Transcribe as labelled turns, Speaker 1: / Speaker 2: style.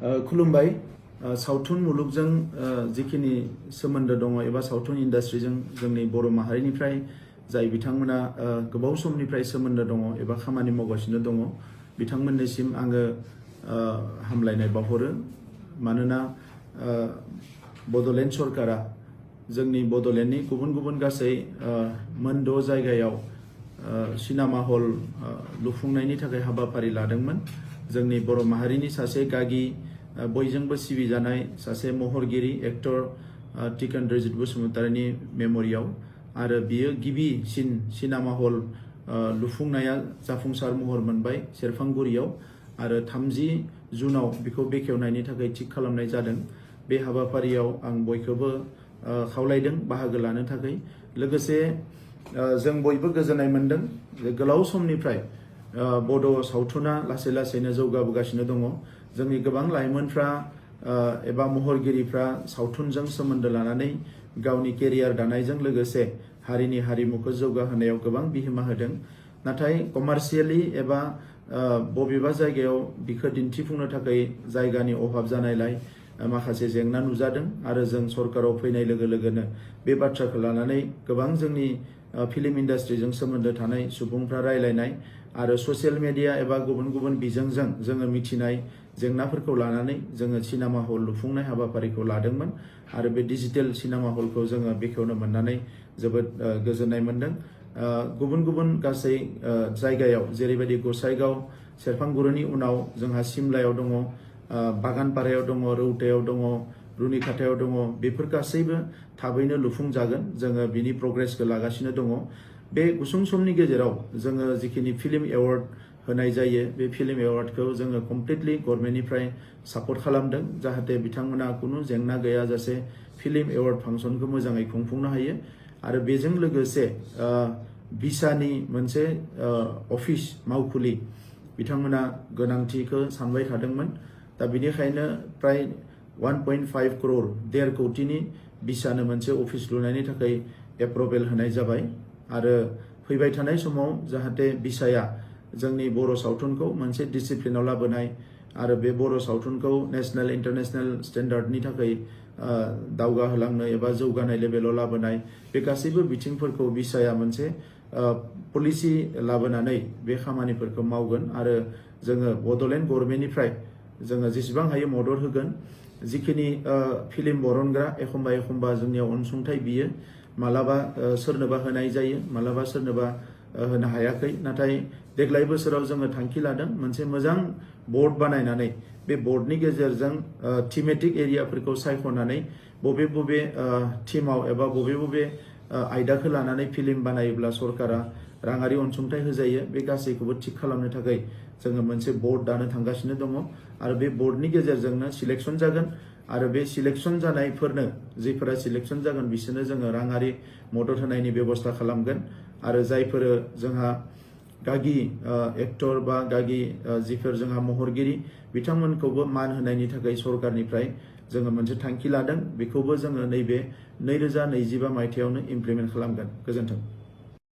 Speaker 1: खुलुमबाय सावथुन मुलुगजों जिखिनि सोमोन्दो दङ एबा सावथुन इन्डास्ट्रिजों जोंनि बर' माहारिनिफ्राय जाय बिथांमोना गोबाव समनिफ्राय सोमोन्दो दङ एबा खामानि मावगासिनो दङ बिथांमोननिसिम आङो हामलायनाय बावहरो मानोना बड'लेण्ड सरकारा जोंनि बड'लेण्डनि गुबुन गुबुन गासै मोन 6 जायगायाव सिनेमा हल लुफुंनायनि थाखाय हाबाफारि लादोंमोन। जोंनि बर' माहारिनि सासे गागि बयजोंबो सिबिजानाय सासे महरगिरि एक्टर टिकेन्द्रजित बसुमतारीनि मेम'रियाव आरो बियो गिबिसिन सिनेमा हल लुफुंनाया जाफुंसार महर मोनबाय सेरफांगुरियाव आरो 30 जुनाव बेखौ बेखेवनायनि थाखाय थिक खालामनाय जादों। बे हाबाफारियाव आं बयखौबो खावलायदों बाहागो लानो थाखाय। लोगोसे जों बयबो गोजोननाय मोनदों गोलाव समनिफ्राय बड' सावथुना लासै लासैनो जौगाबोगासिनो दङ। जोंनि गोबां लाइमोनफ्रा एबा महरगिरिफ्रा सावथुनजों सोमोन्दो लानानै गावनि केरियार दानायजों लोगोसे हारिनि हारिमुखौ जौगाहोनायाव गोबां बिहोमा होदों। नाथाय कमार्शियेलि एबा बबेबा जायगायाव बिखौ दिन्थिफुंनो थाखाय जायगानि अभाब जानायलाय माखासे जेंना नुजादों आरो जों सरकाराव फैनाय लोगो लोगोनो बे बाथ्राखौ लानानै गोबां जोंनि फिल्म इन्डास्ट्रिजों सोमोन्दो थानाय सुबुंफ्रा रायलायनाय आरो ससियेल मिडिया एबा गुबुन गुबुन बिजोंजों जोङो मिथिनाय जेंनाफोरखौ लानानै जोङो सिनेमा हल लुफुंनाय हाबाफारिखौ लादोंमोन आरो बे डिजिटेल सिनेमा हलखौ जोङो बेखेवनो मोननानै जोबोद गोजोननाय मोनदों। गुबुन गुबुन गासै जायगायाव जेरैबायदि गसाइगाव सेरफांगुरिनि उनाव जोंहा सिमलायाव दङ, बागानपारायाव दङ, रौतायाव दङ, रुनिखाथायाव दङ, बेफोर गासैबो थाबैनो लुफुंजागोन। जोङो बिनि प्रग्रेसखौ लागासिनो दङ। बे गुसुं समनि गेजेराव जोङो जिखिनि फिल्म एवार्ड होनाय जायो बे फिल्म एवार्डखौ जोङो कमप्लिटलि गभर्नमेन्टनिफ्राय सापर्ट खालामदों जाहाथे बिथांमोना खुनु जेंना गैयाजासे फिल्म एवार्ड फांसनखौ मोजाङै खुंफुंनो हायो आरो बेजों लोगोसे भिसानि मोनसे अफिस मावखुलि बिथांमोना गोनांथिखौ सानबाय थादोंमोन। दा बिनिखायनो प्राय 1.5 करोड़ 1.5 कोटिनि भिसानो मोनसे अफिस लुनायनि थाखाय एप्रुभेल होनाय जाबाय आरो फैबाय थानाय समाव जाहाथे भिसाया जोंनि बर' सावथुनखौ मोनसे डिसिप्लिनाव लाबोनाय आरो बे बर' सावथुनखौ नेशनेल इन्टारनेशनेल स्टेन्डार्डनि थाखाय दावगाहोलांनो एबा जौगानाय लेभेलाव लाबोनाय बे गासैबो बिथिंफोरखौ भिसाया मोनसे पलिसि लाबोनानै बे खामानिफोरखौ मावगोन आरो जोङो बड'लेण्ड गभर्नमेन्टनिफ्राय जोङो जेसेबां हायो मदद होगोन। जिखिनि फिल्म बरनग्रा एखम्बा जोंनियाव अनसुंथाइ बियो मालाबा सोरनोबा होनाय जायो मालाबा सोरनोबा होनो हायाखै। नाथाय देग्लाय बोसोराव जोङो थांखि लादों मोनसे मोजां बर्ड बानायनानै बे बर्डनि गेजेरजों थीमेटिक एरियाफोरखौ सायख'नानै बबे थीमाव एबा बबे आयदाखौ लानानै फिल्म बानायोब्ला सरकारा राङारि अनसुंथाइ होजायो बे गासैखौबो थिक खालामनो थाखाय जोङो मोनसे बर्ड दानो थांगासिनो दङ आरो बे बर्डनि गेजेरजोंनो सिलेक्सन जागोन आरो बे सिलेक्सन जानायफोरनो जायफोरा सिलेक्सन जागोन बिसोरनो जोङो राङारि मदद होनायनि बेबस्था खालामगोन आरो जायफोर जोंहा गागि एक्टर बा गागि जिफोर जोंहा महरगिरि बिथांमोनखौबो मान होनायनि थाखाय सरकारनिफ्राय जोङो मोनसे थांखि लादों। बेखौबो जोङो नैबे 2025 मायथाइयावनो इमप्लिमेन्ट खालामगोन। गोजोन्थों।